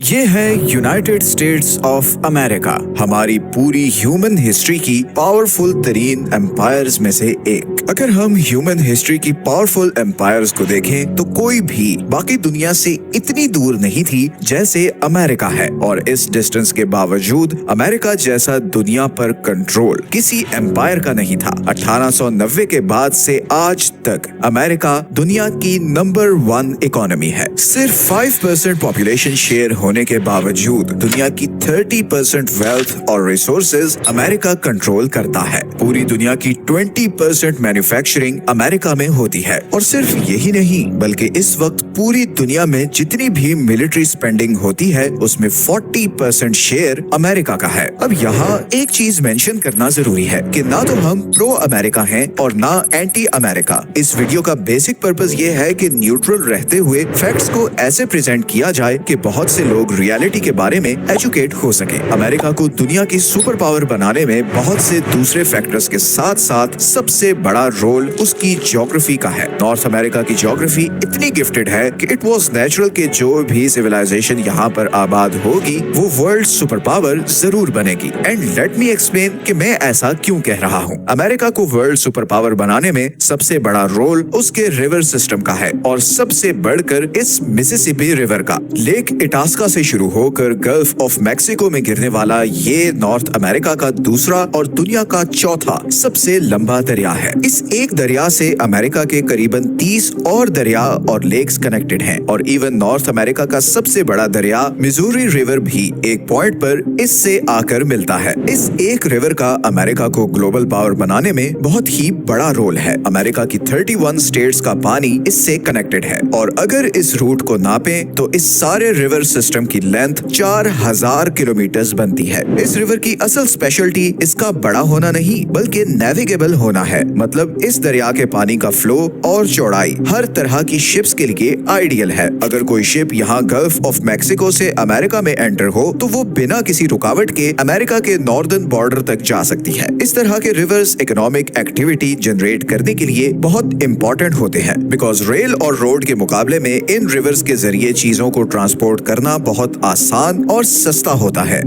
ये है United states of America, हमारी पूरी ह्यूमन हिस्ट्री की पावरफुल तरीन एम्पायर्स में से एक। अगर हम ह्यूमन हिस्ट्री की पावरफुल एम्पायर्स को देखें तो कोई भी बाकी दुनिया से इतनी दूर नहीं थी जैसे अमेरिका है, और इस डिस्टेंस के बावजूद अमेरिका जैसा दुनिया पर कंट्रोल किसी एम्पायर का नहीं था। 1890 के बाद से आज तक अमेरिका दुनिया की नंबर 1 इकोनॉमी है। सिर्फ 5% पॉपुलेशन शेयर होने के बावजूद दुनिया की 30% वेल्थ और रिसोर्सेज अमेरिका कंट्रोल करता है। पूरी दुनिया की 20% मैन्युफैक्चरिंग अमेरिका में होती है। और सिर्फ यही नहीं बल्कि इस वक्त पूरी दुनिया में जितनी भी मिलिट्री स्पेंडिंग होती है उसमें 40% शेयर अमेरिका का है। अब यहाँ एक चीज मेंशन करना जरूरी है कि ना तो हम प्रो अमेरिका हैं और ना एंटी अमेरिका। इस वीडियो का बेसिक पर्पस ये है कि न्यूट्रल रहते हुए फैक्ट्स को ऐसे प्रेजेंट किया जाए कि बहुत से लोग रियलिटी के बारे में एजुकेट हो सके। अमेरिका को दुनिया की सुपर पावर बनाने में बहुत से दूसरे फैक्टर्स के साथ साथ सबसे बड़ा रोल उसकी ज्योग्राफी का है। नॉर्थ अमेरिका की ज्योग्राफी इतनी गिफ्टेड है कि इट वाज नेचुरल कि जो भी सिविलाइजेशन यहाँ पर आबाद होगी वो वर्ल्ड सुपर पावर जरूर बनेगी। एंड लेट मी एक्सप्लेन कि मैं ऐसा क्यों कह रहा हूँ। अमेरिका को वर्ल्ड सुपर पावर बनाने में सबसे बड़ा रोल उसके रिवर सिस्टम का है, और सबसे बढ़कर इस मिसिसिपी रिवर का। लेक इटास्का से शुरू होकर गल्फ ऑफ मैक्सिको में गिरने वाला ये नॉर्थ अमेरिका का दूसरा और दुनिया का चौथा सबसे लंबा दरिया है। इस एक दरिया से अमेरिका के करीबन 30 और दरिया और लेक्स कनेक्टेड हैं, और इवन नॉर्थ अमेरिका का सबसे बड़ा दरिया मिजूरी रिवर भी एक पॉइंट पर इससे आकर मिलता है। इस एक रिवर का अमेरिका को ग्लोबल पावर बनाने में बहुत ही बड़ा रोल है। अमेरिका की 31 स्टेट्स का पानी इससे कनेक्टेड है, और अगर इस रूट को नापें तो इस सारे रिवर सिस्टम की लेंथ 4000 किलोमीटर बनती है। इस रिवर की असल स्पेशलिटी इसका बड़ा होना नहीं बल्कि नेविगेबल होना है। मतलब इस दरिया के पानी का फ्लो और चौड़ाई हर तरह की शिप्स के लिए आइडियल है। अगर कोई शिप यहाँ गल्फ ऑफ मैक्सिको से अमेरिका में एंटर हो तो वो बिना किसी रुकावट के अमेरिका के नॉर्दर्न बॉर्डर तक जा सकती है। इस तरह के रिवर्स इकोनॉमिक एक्टिविटी जनरेट करने के लिए बहुत इंपॉर्टेंट होते हैं, बिकॉज रेल और रोड के मुकाबले में इन रिवर्स के जरिए चीजों को ट्रांसपोर्ट करना बहुत आसान और सस्ता होता है।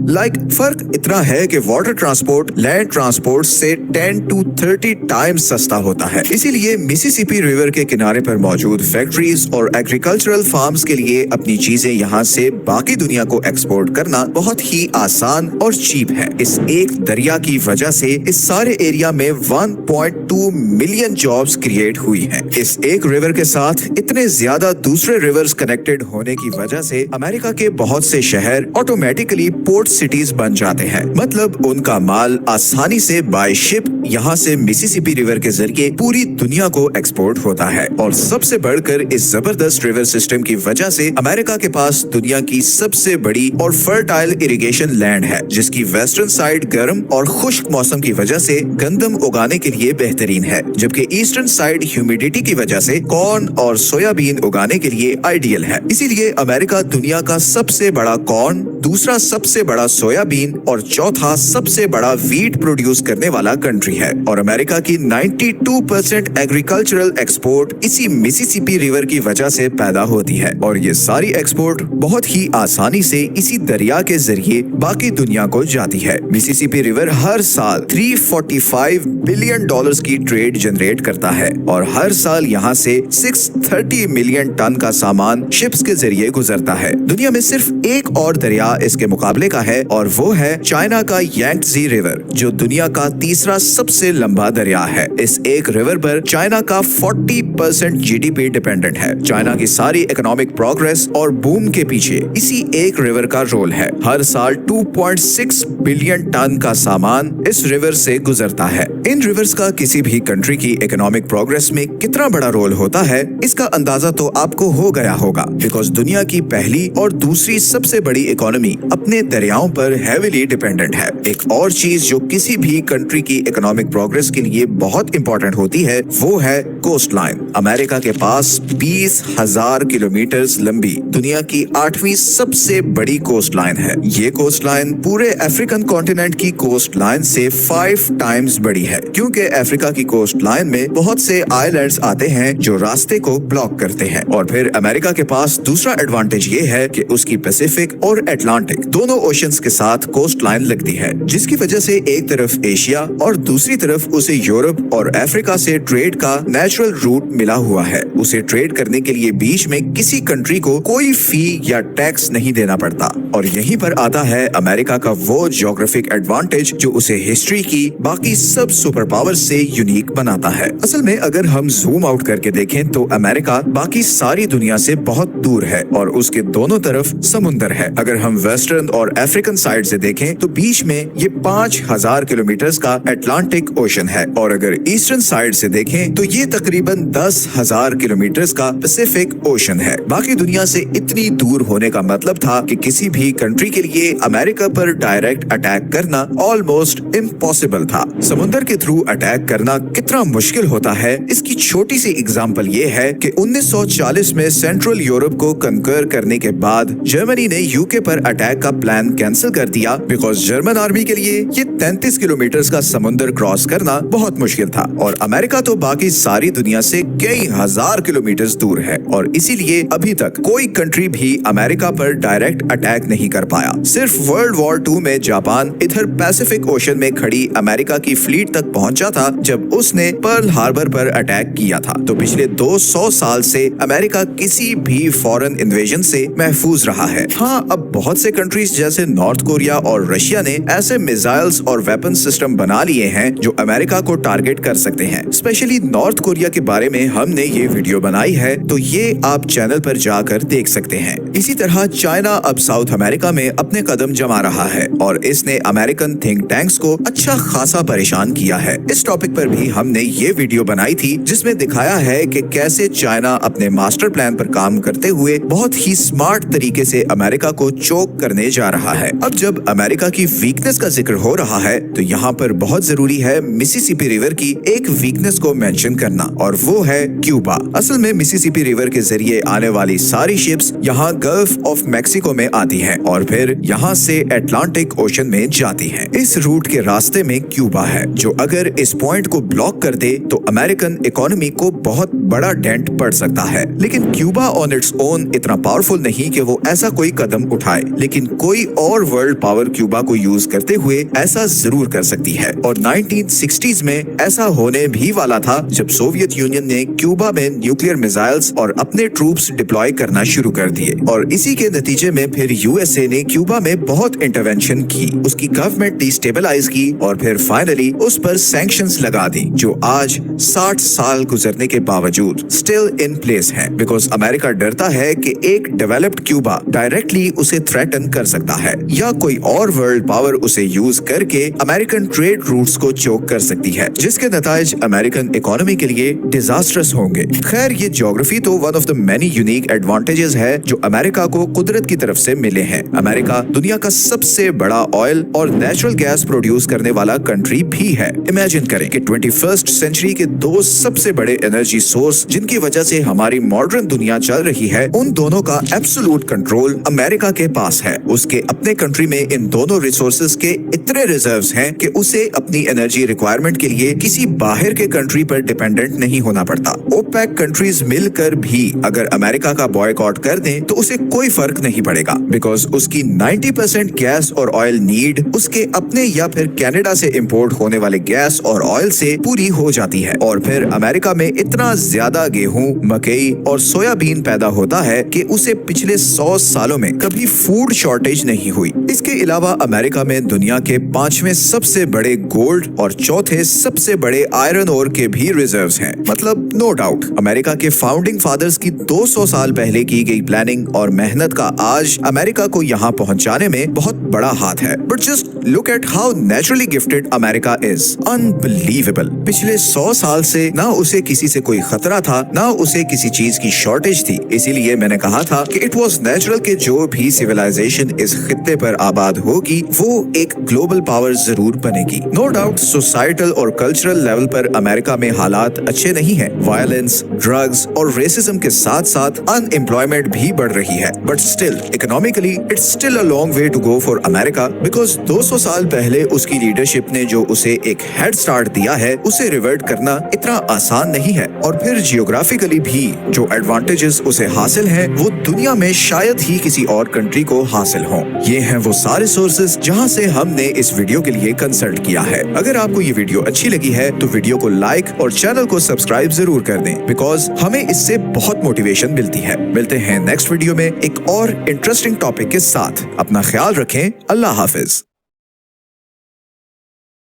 फर्क इतना है कि वाटर ट्रांसपोर्ट लैंड ट्रांसपोर्ट से 10 to 30 टाइम्स सस्ता होता है। इसीलिए मिसिसिपी रिवर के किनारे पर मौजूद फैक्ट्रीज और एग्रीकल्चरल फार्म्स के लिए अपनी चीजें यहाँ से बाकी दुनिया को एक्सपोर्ट करना बहुत ही आसान और चीप है। इस एक दरिया की वजह से इस सारे एरिया में 1.2 मिलियन जॉब्स क्रिएट हुई हैं। इस एक रिवर के साथ इतने ज्यादा दूसरे रिवर्स कनेक्टेड होने की वजह से अमेरिका के बहुत से शहर ऑटोमेटिकली पोर्ट सिटीज बन जाते हैं। मतलब उनका माल आसानी से बाय शिप यहाँ से मिसिसिपी रिवर के जरिए पूरी दुनिया को एक्सपोर्ट होता है। और सबसे बढ़कर इस जबरदस्त रिवर सिस्टम की वजह से अमेरिका के पास दुनिया की सबसे बड़ी और फर्टाइल इरिगेशन लैंड है, जिसकी वेस्टर्न साइड गर्म और खुश्क मौसम की वजह से गंदम उगाने के लिए बेहतरीन है, जबकि ईस्टर्न साइड ह्यूमिडिटी की वजह से कॉर्न और सोयाबीन उगाने के लिए आइडियल है। इसीलिए अमेरिका दुनिया का सबसे बड़ा कॉर्न, दूसरा सबसे बड़ा सोयाबीन और चौथा सबसे बड़ा वीट प्रोड्यूस करने वाला कंट्री है। और अमेरिका की 92% एग्रीकल्चरल एक्सपोर्ट इसी मिसिसिपी रिवर की वजह से पैदा होती है, और ये सारी एक्सपोर्ट बहुत ही आसानी से इसी दरिया के जरिए बाकी दुनिया को जाती है। मिसिसिपी रिवर हर साल 345 बिलियन डॉलर्स की ट्रेड जनरेट करता है, और हर साल यहाँ से 630 मिलियन टन का सामान शिप्स के जरिए गुजरता है। दुनिया में सिर्फ एक और दरिया इसके मुकाबले का है, और वो है चाइना का यांगत्जे रिवर, जो दुनिया का तीसरा सबसे लंबा दरिया है। इस एक रिवर पर चाइना का 40% जीडीपी डिपेंडेंट है। चाइना की सारी इकोनॉमिक प्रोग्रेस और बूम के पीछे इसी एक रिवर का रोल है। हर साल 2.6 बिलियन टन का सामान इस रिवर से गुजरता है। इन रिवर्स का किसी भी कंट्री की इकोनॉमिक प्रोग्रेस में कितना बड़ा रोल होता है इसका अंदाजा तो आपको हो गया होगा, बिकॉज दुनिया की पहली और दूसरी सबसे बड़ी इकोनॉमी अपने दरियाओं पर हेविली डिपेंडेंट है। एक और चीज जो किसी भी कंट्री की इकोनॉमिक प्रोग्रेस के लिए बहुत इंपॉर्टेंट होती है वो है कोस्ट लाइन। अमेरिका के पास 20,000 किलोमीटर लंबी दुनिया की 8वीं सबसे बड़ी कोस्ट लाइन है। ये कोस्ट लाइन पूरे अफ्रीकन कॉन्टिनेंट की कोस्ट लाइन से 5 टाइम्स बड़ी है, क्योंकि अफ्रीका की कोस्ट लाइन में बहुत से आइलैंड्स आते हैं जो रास्ते को ब्लॉक करते हैं। और फिर अमेरिका के पास दूसरा एडवांटेज ये है कि उसकी उसकी पैसिफिक और अटलांटिक दोनों ओशंस के साथ कोस्ट लाइन लगती है, जिसकी वजह से एक तरफ एशिया और दूसरी तरफ उसे यूरोप और अफ्रीका से ट्रेड का नेचुरल रूट मिला हुआ है। उसे ट्रेड करने के लिए बीच में किसी कंट्री को कोई फी या टैक्स नहीं देना पड़ता। और यहीं पर आता है अमेरिका का वो ज्योग्राफिक एडवांटेज जो उसे हिस्ट्री की बाकी सब सुपर पावर से यूनिक बनाता है। असल में अगर हम जूम आउट करके देखें तो अमेरिका बाकी सारी दुनिया से बहुत दूर है और उसके दोनों तरफ समुंदर है। अगर हम वेस्टर्न और अफ्रीकन साइड से देखें तो बीच में ये 5000 किलोमीटर का अटलांटिक ओशन है और अगर ईस्टर्न साइड से देखें तो ये तकरीबन 10,000 किलोमीटर का पैसिफिक ओशन है। बाकी दुनिया से इतनी दूर होने का मतलब था कि किसी भी कंट्री के लिए अमेरिका पर डायरेक्ट अटैक करना ऑलमोस्ट इम्पॉसिबल था। समुद्र के थ्रू अटैक करना कितना मुश्किल होता है, इसकी छोटी सी एग्जांपल ये है कि 1940 में सेंट्रल यूरोप को कंकर करने के बाद जर्मनी ने यूके पर अटैक का प्लान कैंसिल कर दिया बिकॉज जर्मन आर्मी के लिए ये 33 किलोमीटर का समुद्र क्रॉस करना बहुत मुश्किल था और अमेरिका तो बाकी सारी दुनिया से कई हजार किलोमीटर दूर है और इसीलिए अभी तक कोई कंट्री भी अमेरिका पर डायरेक्ट अटैक नहीं कर पाया। सिर्फ वर्ल्ड वॉर 2 में जापान इधर पैसिफिक ओशन में खड़ी अमेरिका की फ्लीट तक पहुंचा था जब उसने पर्ल हार्बर पर अटैक किया था। तो पिछले 200 साल से अमेरिका किसी भी फॉरेन इन्वेजन से महफूज रहा है। हाँ, अब बहुत से कंट्रीज जैसे नॉर्थ कोरिया और रशिया ने ऐसे मिसाइल्स और वेपन सिस्टम बना लिए हैं जो अमेरिका को टारगेट कर सकते हैं। स्पेशली नॉर्थ कोरिया के बारे में हमने ये वीडियो बनाई है, तो ये आप चैनल पर जाकर देख सकते हैं। इसी तरह चाइना अब साउथ अमेरिका में अपने कदम जमा रहा है और इसने अमेरिकन थिंक टैंक्स को अच्छा खासा परेशान किया है। इस टॉपिक पर भी हमने ये वीडियो बनाई थी जिसमें दिखाया है कि कैसे चाइना अपने मास्टर प्लान पर काम करते हुए बहुत ही स्मार्ट तरीके से अमेरिका को चोक करने जा रहा है। अब जब अमेरिका की वीकनेस का जिक्र हो रहा है तो यहाँ पर बहुत जरूरी है मिसिसिपी रिवर की एक वीकनेस को मेंशन करना और वो है क्यूबा। असल में मिसिसिपी रिवर के जरिए आने वाली सारी शिप्स यहाँ गल्फ ऑफ मैक्सिको में आती हैं और फिर यहाँ से अटलांटिक ओशन में जाती हैं। इस रूट के रास्ते में क्यूबा है जो अगर इस पॉइंट को ब्लॉक कर दे तो अमेरिकन इकोनॉमी को बहुत बड़ा डेंट पड़ सकता है। लेकिन क्यूबा ऑन इट्स ओन इतना पावरफुल नहीं कि वो ऐसा कोई कदम उठाए, लेकिन कोई और वर्ल्ड पावर क्यूबा को यूज करते हुए ऐसा जरूर कर सकती है और 1960s में ऐसा होने भी वाला था जब सोवियत यूनियन ने क्यूबा में न्यूक्लियर मिसाइल्स और अपने ट्रूप्स डिप्लॉय करना शुरू कर दिए और इसी के नतीजे में फिर यूएसए ने क्यूबा में बहुत इंटरवेंशन की, उसकी गवर्नमेंट डिस्टेबलाइज की और फिर फाइनली उस पर सैंक्शंस लगा दी जो आज 60 साल गुजरने के बावजूद स्टिल इन प्लेस है बिकॉज अमेरिका डरता है कि एक डेवलप्ड क्यूबा डायरेक्टली उसे थ्रेटन कर सकता है या कोई और वर्ल्ड पावर उसे यूज करके अमेरिकन ट्रेड रूट्स को चोक कर सकती है जिसके नताइज अमेरिकन इकोनॉमी के लिए डिजास्टर्स होंगे। खैर, ये ज्योग्राफी तो one of the many unique advantages है जो अमेरिका को कुदरत की तरफ से मिले हैं। अमेरिका दुनिया का सबसे बड़ा ऑयल और नेचुरल गैस प्रोड्यूस करने वाला कंट्री भी है। इमेजिन करें कि 21st सेंचुरी के दो सबसे बड़े एनर्जी सोर्स जिनकी वजह से हमारी मॉडर्न दुनिया चल रही है, उन दोनों का एब्सोल्यूट कंट्रोल अमेरिका के पास है। उसके अपने कंट्री में इन दोनों रिसोर्सेज के इतने रिजर्व्स हैं कि उसे अपनी एनर्जी रिक्वायरमेंट के लिए किसी बाहर के कंट्री पर डिपेंडेंट नहीं होना पड़ता। ओपेक कंट्रीज मिलकर भी अगर अमेरिका का बॉयकॉट कर दें तो उसे कोई फर्क नहीं पड़ेगा बिकॉज उसकी 90% गैस और ऑयल नीड उसके अपने या फिर कनाडा से इंपोर्ट होने वाले गैस और ऑयल से पूरी हो जाती है और फिर अमेरिका में इतना ज्यादा गेहूं, मकई और सोयाबीन पैदा होता है कि उसे पिछले 100 सालों में कभी फूड शॉर्टेज नहीं हुई। इसके अलावा अमेरिका में दुनिया के 5वें सबसे बड़े गोल्ड और चौथे सबसे बड़े आयरन ओर के भी रिजर्व्स हैं। मतलब नो डाउट अमेरिका के फाउंडिंग फादर्स की 200 साल पहले की गई प्लानिंग और मेहनत का आज अमेरिका को यहाँ पहुँचाने में बहुत बड़ा हाथ है। But just look at how naturally gifted America is, unbelievable. पिछले 100 साल से ना उसे किसी से कोई खतरा था, ना उसे किसी चीज की शॉर्टेज थी। इसीलिए मैंने कहा था कि इट वाज नेचुरल कि जो भी सिविलाइजेशन इस खित्ते पर आबाद होगी वो एक ग्लोबल पावर जरूर बनेगी। नो डाउट सोसाइटल और कल्चरल लेवल पर अमेरिका में हालात अच्छे नहीं है। वायलेंस, ड्रग्स और रेसिज्म के साथ साथ अनएम्प्लॉयमेंट भी बढ़ रही है। But still economically it's still a long way to go for America because though 200 साल पहले उसकी लीडरशिप ने जो उसे एक हेड स्टार्ट दिया है, उसे रिवर्ट करना इतना आसान नहीं है। और फिर जियोग्राफिकली भी जो एडवांटेजेस उसे हासिल हैं, वो दुनिया में शायद ही किसी और कंट्री को हासिल हों। ये हैं वो सारे सोर्सेज जहां से हमने इस वीडियो के लिए कंसल्ट किया है। अगर आपको ये वीडियो अच्छी लगी है तो वीडियो को लाइक और चैनल को सब्सक्राइब जरूर कर दें, बिकॉज हमें इससे बहुत मोटिवेशन मिलती है। मिलते हैं नेक्स्ट वीडियो में एक और इंटरेस्टिंग टॉपिक के साथ। अपना ख्याल रखें। अल्लाह हाफिज।